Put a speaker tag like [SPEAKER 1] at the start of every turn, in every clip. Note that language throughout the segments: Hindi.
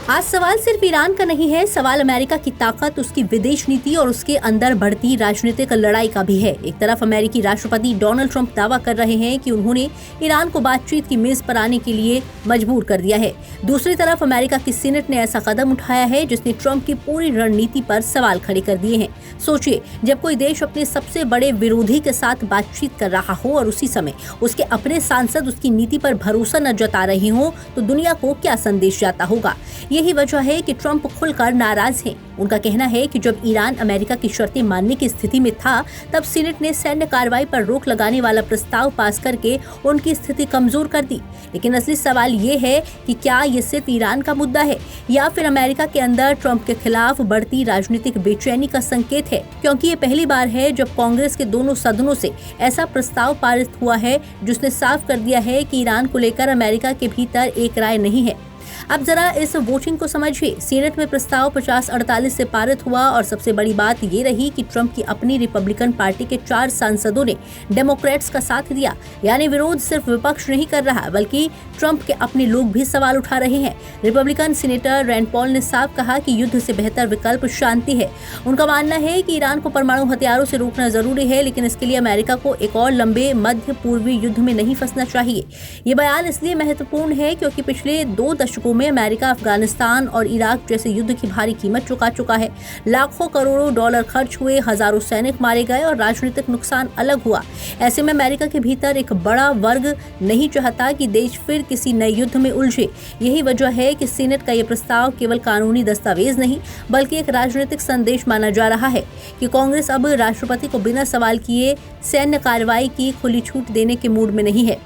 [SPEAKER 1] आज सवाल सिर्फ ईरान का नहीं है, सवाल अमेरिका की ताकत, उसकी विदेश नीति और उसके अंदर बढ़ती राजनीतिक लड़ाई का भी है। एक तरफ अमेरिकी राष्ट्रपति डोनाल्ड ट्रंप दावा कर रहे हैं कि उन्होंने ईरान को बातचीत की मेज पर आने के लिए मजबूर कर दिया है। दूसरी तरफ अमेरिका की सीनेट ने ऐसा कदम उठाया है जिसने ट्रंप की पूरी रणनीति पर सवाल खड़े कर दिए हैं। सोचिए, जब कोई देश अपने सबसे बड़े विरोधी के साथ बातचीत कर रहा हो और उसी समय उसके अपने सांसद उसकी नीति पर भरोसा न जता रहे हो, तो दुनिया को क्या संदेश जाता होगा। यही वजह है कि ट्रंप खुलकर नाराज हैं। उनका कहना है कि जब ईरान अमेरिका की शर्तें मानने की स्थिति में था, तब सीनेट ने सैन्य कार्रवाई पर रोक लगाने वाला प्रस्ताव पास करके उनकी स्थिति कमजोर कर दी। लेकिन असली सवाल ये है कि क्या ये सिर्फ ईरान का मुद्दा है या फिर अमेरिका के अंदर ट्रंप के खिलाफ बढ़ती राजनीतिक बेचैनी का संकेत है, क्योंकि ये पहली बार है जब कांग्रेस के दोनों सदनों से ऐसा प्रस्ताव पारित हुआ है जिसने साफ कर दिया है कि ईरान को लेकर अमेरिका के भीतर एक राय नहीं है। अब जरा इस वोटिंग को समझिए। सीनेट में प्रस्ताव 50-48 से पारित हुआ और सबसे बड़ी बात ये रही कि ट्रंप की अपनी रिपब्लिकन पार्टी के 4 सांसदों ने डेमोक्रेट्स का साथ दिया। यानी विरोध सिर्फ विपक्ष नहीं कर रहा, बल्कि ट्रंप के अपने लोग भी सवाल उठा रहे हैं। रिपब्लिकन सीनेटर रैंड पॉल ने साफ कहा कि युद्ध से बेहतर विकल्प शांति है। उनका मानना है कि ईरान को परमाणु हथियारों से रोकना जरूरी है, लेकिन इसके लिए अमेरिका को एक और लंबे मध्य पूर्वी युद्ध में नहीं फंसना चाहिए। ये बयान इसलिए महत्वपूर्ण है क्योंकि पिछले 2 दशकों में अमेरिका अफगानिस्तान और इराक जैसे युद्ध की भारी कीमत चुका चुका है। लाखों करोड़ों डॉलर खर्च हुए, हजारों सैनिक मारे गए और राजनीतिक नुकसान अलग हुआ। ऐसे में अमेरिका के भीतर एक बड़ा वर्ग नहीं चाहता कि देश फिर किसी नए युद्ध में उलझे। यही वजह है कि सीनेट का ये प्रस्ताव केवल कानूनी दस्तावेज नहीं, बल्कि एक राजनीतिक संदेश माना जा रहा है कि कांग्रेस अब राष्ट्रपति को बिना सवाल किए सैन्य कार्रवाई की खुली छूट देने के मूड में नहीं है।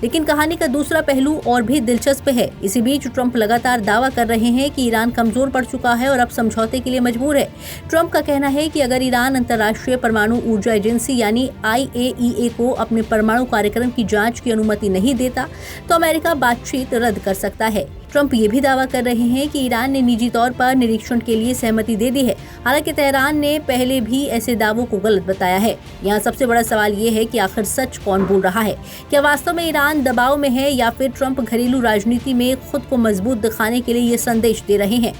[SPEAKER 1] लेकिन कहानी का दूसरा पहलू और भी दिलचस्प है। इसी बीच ट्रंप लगातार दावा कर रहे हैं कि ईरान कमजोर पड़ चुका है और अब समझौते के लिए मजबूर है। ट्रंप का कहना है कि अगर ईरान अंतर्राष्ट्रीय परमाणु ऊर्जा एजेंसी यानी IAEA को अपने परमाणु कार्यक्रम की जांच की अनुमति नहीं देता, तो अमेरिका बातचीत रद्द कर सकता है। ट्रंप ये भी दावा कर रहे हैं कि ईरान ने निजी तौर पर निरीक्षण के लिए सहमति दे दी है। हालांकि तेहरान ने पहले भी ऐसे दावों को गलत बताया है। यहाँ सबसे बड़ा सवाल ये है कि आखिर सच कौन बोल रहा है। क्या वास्तव में ईरान दबाव में है या फिर ट्रंप घरेलू राजनीति में खुद को मजबूत दिखाने के लिए ये संदेश दे रहे हैं।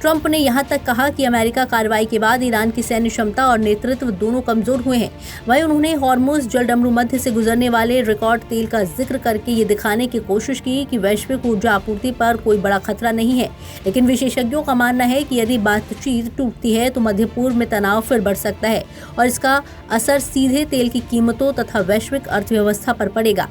[SPEAKER 1] ट्रंप ने यहाँ तक कहा कि अमेरिका कार्रवाई के बाद ईरान की सैन्य क्षमता और नेतृत्व दोनों कमजोर हुए हैं। वहीं उन्होंने हॉर्मुज जलडमरू मध्य से गुजरने वाले रिकॉर्ड तेल का जिक्र करके ये दिखाने की कोशिश की कि वैश्विक ऊर्जा आपूर्ति पर कोई बड़ा खतरा नहीं है। लेकिन विशेषज्ञों का मानना है कि यदि बातचीत टूटती है तो मध्य पूर्व में तनाव फिर बढ़ सकता है और इसका असर सीधे तेल की कीमतों तथा वैश्विक अर्थव्यवस्था पर पड़ेगा।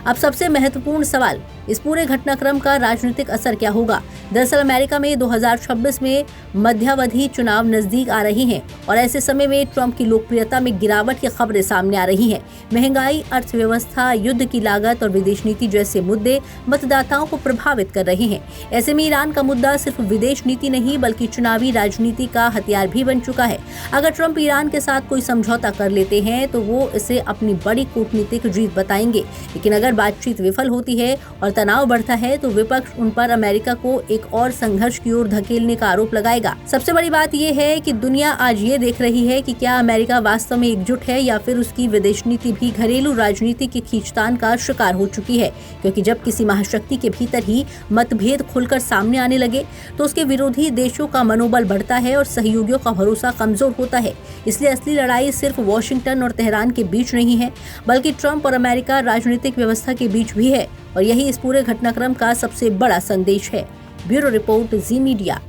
[SPEAKER 1] अब सबसे महत्वपूर्ण सवाल, इस पूरे घटनाक्रम का राजनीतिक असर क्या होगा। दरअसल अमेरिका में 2026 में मध्यावधि चुनाव नजदीक आ रही हैं और ऐसे समय में ट्रंप की लोकप्रियता में गिरावट की खबरें सामने आ रही हैं। महंगाई, अर्थव्यवस्था, युद्ध की लागत और विदेश नीति जैसे मुद्दे मतदाताओं को प्रभावित कर रहे हैं। ऐसे में ईरान का मुद्दा सिर्फ विदेश नीति नहीं बल्कि चुनावी राजनीति का हथियार भी बन चुका है। अगर ट्रंप ईरान के साथ कोई समझौता कर लेते हैं तो वो इसे अपनी बड़ी कूटनीतिक जीत बताएंगे, लेकिन अगर बातचीत विफल होती है और तनाव बढ़ता है तो विपक्ष उन पर अमेरिका को एक और संघर्ष की ओर धकेलने का आरोप लगाएगा। सबसे बड़ी बात यह है कि दुनिया आज ये देख रही है कि क्या अमेरिका वास्तव में एकजुट है या फिर उसकी विदेश नीति भी घरेलू राजनीति के खींचतान का शिकार हो चुकी है। क्योंकि जब किसी महाशक्ति के भीतर ही मतभेद खुलकर सामने आने लगे तो उसके विरोधी देशों का मनोबल बढ़ता है और सहयोगियों का भरोसा कमजोर होता है। इसलिए असली लड़ाई सिर्फ वॉशिंगटन और तेहरान के बीच नहीं है, बल्कि ट्रंप और अमेरिका राजनीतिक व्यवस्था के बीच भी है और यही इस पूरे घटनाक्रम का सबसे बड़ा संदेश है। ब्यूरो रिपोर्ट, जी मीडिया।